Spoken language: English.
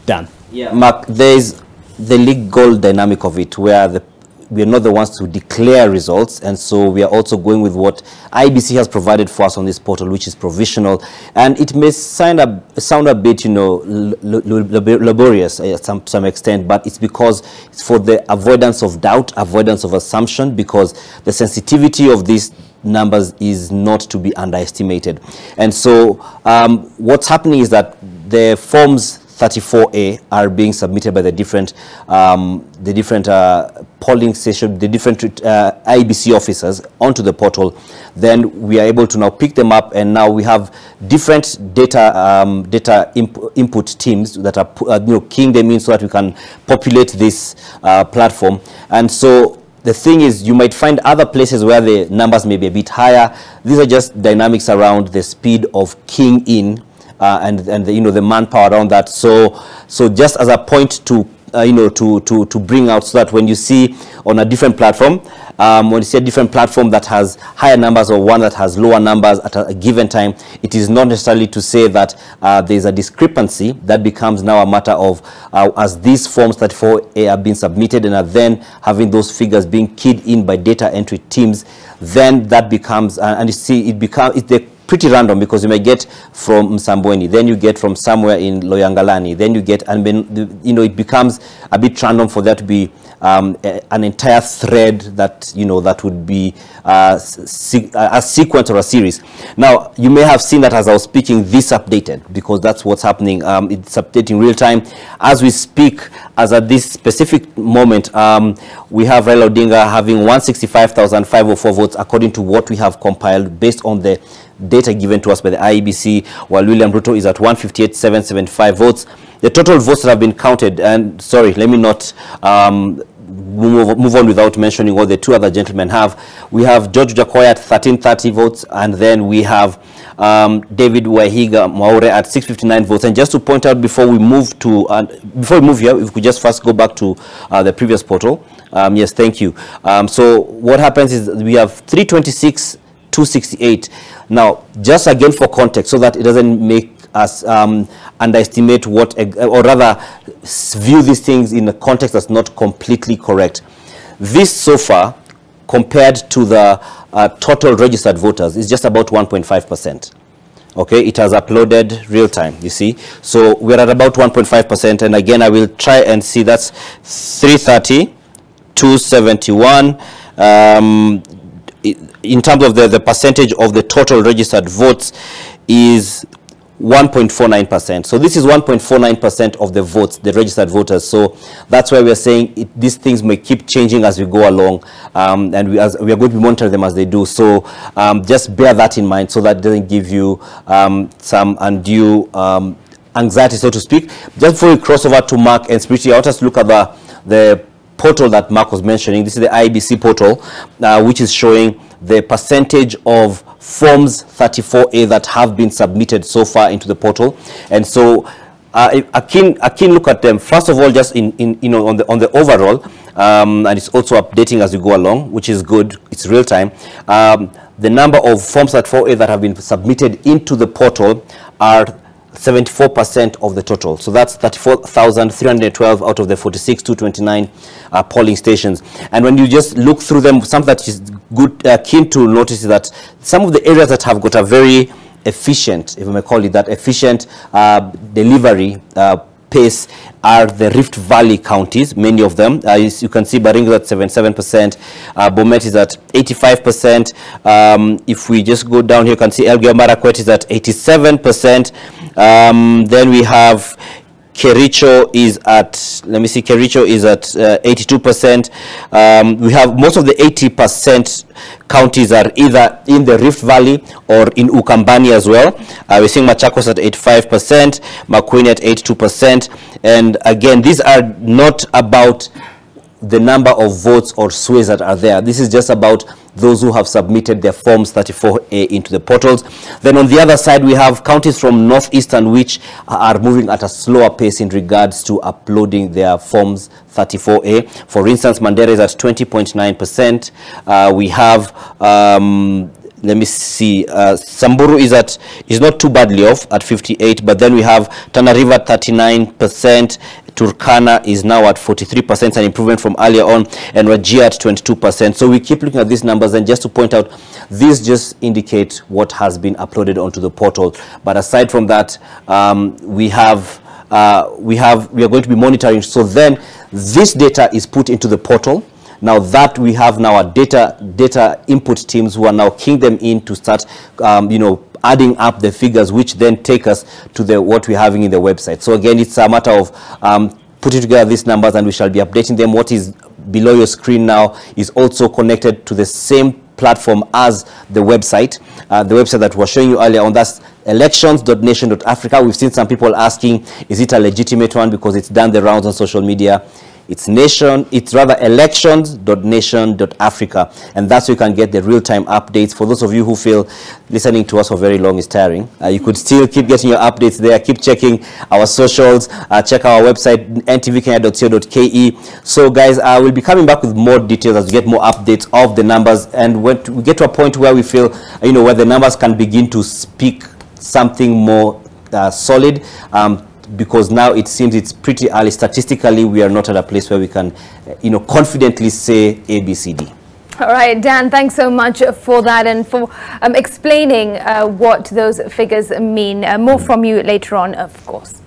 Dan. Yeah, Mark, there's the legal dynamic of it, where we are not the ones to declare results, and so we are also going with what IBC has provided for us on this portal, which is provisional, and it may sound a bit, you know, laborious to some extent, but it's because it's for the avoidance of doubt, avoidance of assumption, because the sensitivity of these numbers is not to be underestimated. And so what's happening is that the forms 34A are being submitted by the different polling station, the different IBC officers onto the portal. Then we are able to now pick them up, and now we have different data input teams that are keying them in so that we can populate this platform. And so the thing is, you might find other places where the numbers may be a bit higher. These are just dynamics around the speed of keying in and the manpower around that. So just as a point to to bring out, so that when you see on a different platform, when you see a different platform that has higher numbers or one that has lower numbers at a given time, it is not necessarily to say that there is a discrepancy. That becomes now a matter of as these forms 34A are being submitted and are then having those figures being keyed in by data entry teams, then that becomes and you see it's pretty random, because you may get from Msambweni, then you get from somewhere in Loyangalani, then you get, and then it becomes a bit random for there to be an entire thread that that would be a sequence or a series. Now you may have seen that as I was speaking, this updated, because that's what's happening. It's updating real time as we speak. As at this specific moment, we have Raila Odinga having 165,504 votes according to what we have compiled based on the data given to us by the IEBC, while William Ruto is at 158,775 votes. The total votes that have been counted, and sorry, let me not move on without mentioning what the two other gentlemen have. We have George Jakoya at 1,330 votes, and then we have David Wahiga Maure at 659 votes. And just to point out, before we move here, if we could just first go back to the previous portal. Yes, thank you. So what happens is we have 326 268. Now, just again for context, so that it doesn't make us underestimate what, or rather view these things in a context that's not completely correct. This so far, compared to the total registered voters, is just about 1.5%. Okay, it has uploaded real time, you see. So we're at about 1.5%, and again, I will try and see, that's 330, 271, in terms of the percentage of the total registered votes is 1.49%. So this is 1.49% of the votes, the registered voters. So that's why we are saying these things may keep changing as we go along, and we are going to be monitoring them as they do. So just bear that in mind, so that it doesn't give you some undue anxiety, so to speak. Just before we cross over to Mark and Spirity, I want us to look at the portal that Mark was mentioning. This is the IBC portal, which is showing the percentage of forms 34A that have been submitted so far into the portal. And so a keen look at them, first of all, just on the overall, and it's also updating as you go along, which is good. It's real time. The number of forms 34A that have been submitted into the portal are 74% of the total. So that's 34,312 out of the 46,229 polling stations. And when you just look through them, something that is good, keen to notice is that some of the areas that have got a very efficient, if I may call it that, efficient delivery pace are the Rift Valley counties, many of them. As you can see, Baringo at 77%, Bomet is at 85%. If we just go down here, you can see Elgeyo Marakwet is at 87%. Then we have Kericho is at, Kericho is at 82%. We have most of the 80% counties are either in the Rift Valley or in Ukambani as well. We're seeing Machakos at 85%, Makueni at 82%. And again, these are not about the number of votes or sways that are there. This is just about those who have submitted their forms 34A into the portals. Then on the other side, we have counties from Northeastern which are moving at a slower pace in regards to uploading their forms 34A. For instance, Mandera is at 20.9%. We have let me see, Samburu is not too badly off at 58, but then we have Tana River 39%, Turkana is now at 43%, an improvement from earlier on, and Wajir at 22%. So we keep looking at these numbers, and just to point out, these just indicate what has been uploaded onto the portal. But aside from that, we are going to be monitoring. So then this data is put into the portal. Now that we have now our data input teams who are now keying them in to start, adding up the figures, which then take us to what we're having in the website. So again, it's a matter of putting together these numbers, and we shall be updating them. What is below your screen now is also connected to the same platform as the website that we're showing you earlier on. That's elections.nation.africa. We've seen some people asking, is it a legitimate one, because it's done the rounds on social media. It's rather elections.nation.africa, and that's where you can get the real-time updates. For those of you who feel listening to us for very long is tiring, you could still keep getting your updates there. Keep checking our socials, check our website, ntvkenya.co.ke. So guys, we'll be coming back with more details as we get more updates of the numbers, and when we get to a point where we feel, where the numbers can begin to speak something more solid, because now it seems it's pretty early. Statistically, we are not at a place where we can, confidently say ABCD. All right, Dan, thanks so much for that and for explaining what those figures mean. More from you later on, of course.